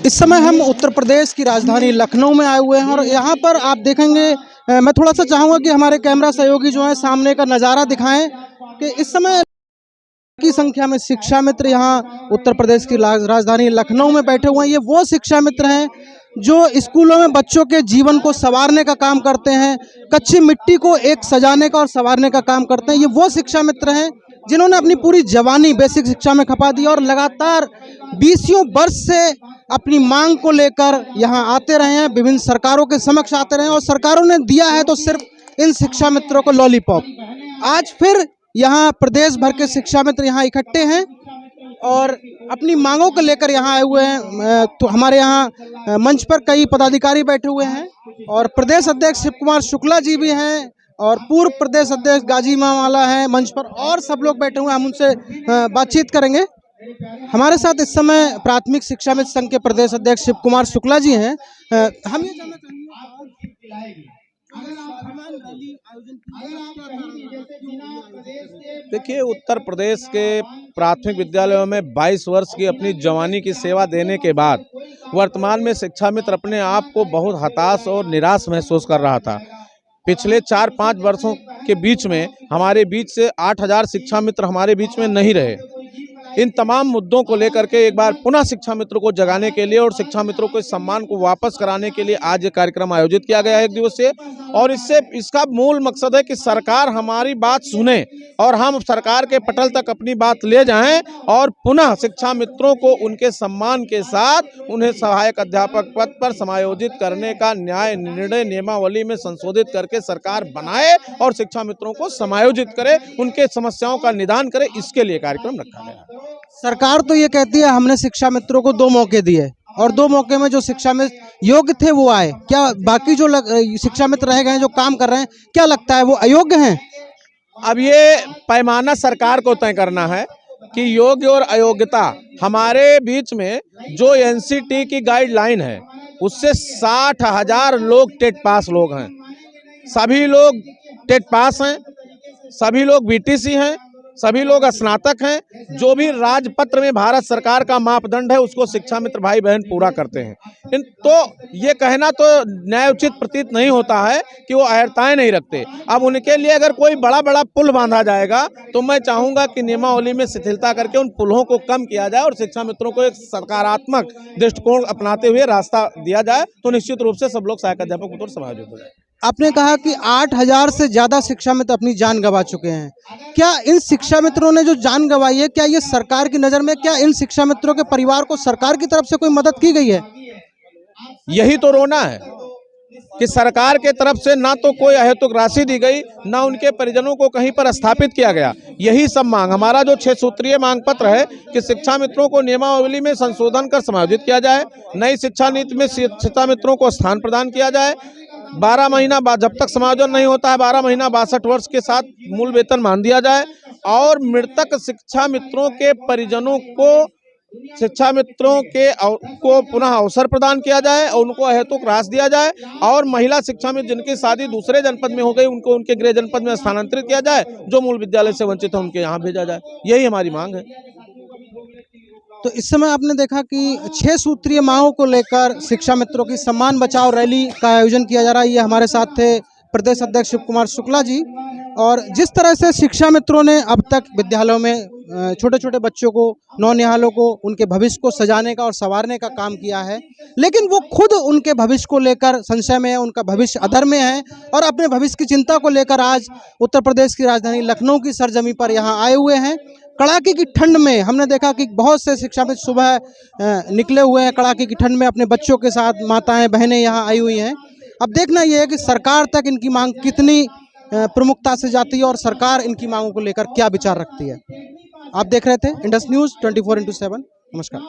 इस समय हम उत्तर प्रदेश की राजधानी लखनऊ में आए हुए हैं और यहाँ पर आप देखेंगे मैं थोड़ा सा चाहूँगा कि हमारे कैमरा सहयोगी जो है सामने का नज़ारा दिखाएं कि इस समय की संख्या में शिक्षा मित्र यहाँ उत्तर प्रदेश की राजधानी लखनऊ में बैठे हुए हैं। ये वो शिक्षा मित्र हैं जो स्कूलों में बच्चों के जीवन को संवारने का काम करते हैं, कच्ची मिट्टी को एक सजाने का और संवारने का काम करते हैं। ये वो शिक्षा मित्र हैं जिन्होंने अपनी पूरी जवानी बेसिक शिक्षा में खपा दी और लगातार 20 वर्ष से अपनी मांग को लेकर यहाँ आते रहे हैं, विभिन्न सरकारों के समक्ष आते रहे हैं और सरकारों ने दिया है तो सिर्फ इन शिक्षा मित्रों को लॉलीपॉप। आज फिर यहाँ प्रदेश भर के शिक्षा मित्र यहाँ इकट्ठे हैं और अपनी मांगों को लेकर यहाँ आए हुए हैं। तो हमारे यहाँ मंच पर कई पदाधिकारी बैठे हुए हैं और प्रदेश अध्यक्ष शिव कुमार शुक्ला जी भी हैं और पूर्व प्रदेश अध्यक्ष गाजी मामाला हैं मंच पर और सब लोग बैठे हुए हैं। हम उनसे बातचीत करेंगे। हमारे साथ इस समय प्राथमिक शिक्षा मित्र संघ के प्रदेश अध्यक्ष शिव कुमार शुक्ला जी हैं। हम ये जानना चाहेंगे देखिए, उत्तर प्रदेश के प्राथमिक विद्यालयों में 22 वर्ष की अपनी जवानी की सेवा देने के बाद वर्तमान में शिक्षा मित्र अपने आप को बहुत हताश और निराश महसूस कर रहा था। पिछले 4-5 वर्षों के बीच में हमारे बीच से 8000 शिक्षा मित्र हमारे बीच में नहीं रहे। इन तमाम मुद्दों को लेकर के एक बार पुनः शिक्षा मित्रों को जगाने के लिए और शिक्षा मित्रों को इस सम्मान को वापस कराने के लिए आज ये कार्यक्रम आयोजित किया गया है 1 दिवसीय। और इसका मूल मकसद है कि सरकार हमारी बात सुने और हम सरकार के पटल तक अपनी बात ले जाएं और पुनः शिक्षा मित्रों को उनके सम्मान के साथ उन्हें सहायक अध्यापक पद पर समायोजित करने का न्याय निर्णय नियमावली में संशोधित करके सरकार बनाए और शिक्षा मित्रों को समायोजित करे, उनके समस्याओं का निदान करे। इसके लिए कार्यक्रम रखा गया है। सरकार तो ये कहती है हमने शिक्षा मित्रों को 2 मौके दिए और 2 मौके में जो शिक्षा मित्र योग्य थे वो आए। क्या बाकी जो शिक्षा मित्र रह गए हैं जो काम कर रहे हैं, क्या लगता है वो अयोग्य हैं? अब ये पैमाना सरकार को तय करना है कि योग्य और अयोग्यता। हमारे बीच में जो एनसीटी की गाइडलाइन है उससे 60,000 लोग टेट पास लोग हैं। सभी लोग टेट पास हैं, सभी लोग बीटीसी हैं, सभी लोग स्नातक हैं। जो भी राजपत्र में भारत सरकार का मापदंड है उसको शिक्षा मित्र भाई बहन पूरा करते हैं। तो ये कहना तो न्यायोचित प्रतीत नहीं होता है कि वो अर्हताएं नहीं रखते। अब उनके लिए अगर कोई बड़ा बड़ा पुल बांधा जाएगा तो मैं चाहूँगा कि नियमावली में शिथिलता करके उन पुलों को कम किया जाए और शिक्षा मित्रों को एक सकारात्मक दृष्टिकोण अपनाते हुए रास्ता दिया जाए तो निश्चित रूप से सब लोग सहायक अध्यापक के तौर पर समायोजित हो जाए। आपने कहा कि 8000 से ज़्यादा शिक्षा मित्र अपनी जान गंवा चुके हैं। क्या इन शिक्षा मित्रों ने जो जान गंवाई है, क्या ये सरकार की नज़र में, क्या इन शिक्षा मित्रों के परिवार को सरकार की तरफ से कोई मदद की गई है? यही तो रोना है कि सरकार के तरफ से ना तो कोई अहेतुक राशि दी गई, ना उनके परिजनों को कहीं पर स्थापित किया गया। यही सब मांग, हमारा जो 6 सूत्रीय मांग पत्र है कि शिक्षा मित्रों को नियमावली में संशोधन कर समायोजित किया जाए, नई शिक्षा नीति में शिक्षा मित्रों को स्थान प्रदान किया जाए, 12 महीना बाद जब तक समायोजन नहीं होता है 12 महीना 62 वर्ष के साथ मूल वेतन मान दिया जाए और मृतक शिक्षा मित्रों के परिजनों को शिक्षा मित्रों को पुनः अवसर प्रदान किया जाए और उनको अहेतुक राशि दिया जाए और महिला शिक्षा मित्र जिनकी शादी दूसरे जनपद में हो गई उनको उनके गृह जनपद में स्थानांतरित किया जाए, जो मूल विद्यालय से वंचित है उनके यहाँ भेजा जाए। यही हमारी मांग है। तो इस समय आपने देखा कि 6 सूत्रीय मांगों को लेकर शिक्षा मित्रों की सम्मान बचाओ रैली का आयोजन किया जा रहा है। ये हमारे साथ थे प्रदेश अध्यक्ष शिव कुमार शुक्ला जी। और जिस तरह से शिक्षा मित्रों ने अब तक विद्यालयों में छोटे छोटे बच्चों को, नौनिहालों को, उनके भविष्य को सजाने का और संवारने का काम किया है, लेकिन वो खुद उनके भविष्य को लेकर संशय में है, उनका भविष्य अधर में है और अपने भविष्य की चिंता को लेकर आज उत्तर प्रदेश की राजधानी लखनऊ की सरजमी पर यहाँ आए हुए हैं। कड़ाके की ठंड में हमने देखा कि बहुत से शिक्षा मित्र सुबह निकले हुए हैं, कड़ाके की ठंड में अपने बच्चों के साथ माताएं बहनें यहाँ आई हुई हैं। अब देखना यह है कि सरकार तक इनकी मांग कितनी प्रमुखता से जाती है और सरकार इनकी मांगों को लेकर क्या विचार रखती है। आप देख रहे थे इंडस न्यूज़ 24x7। नमस्कार।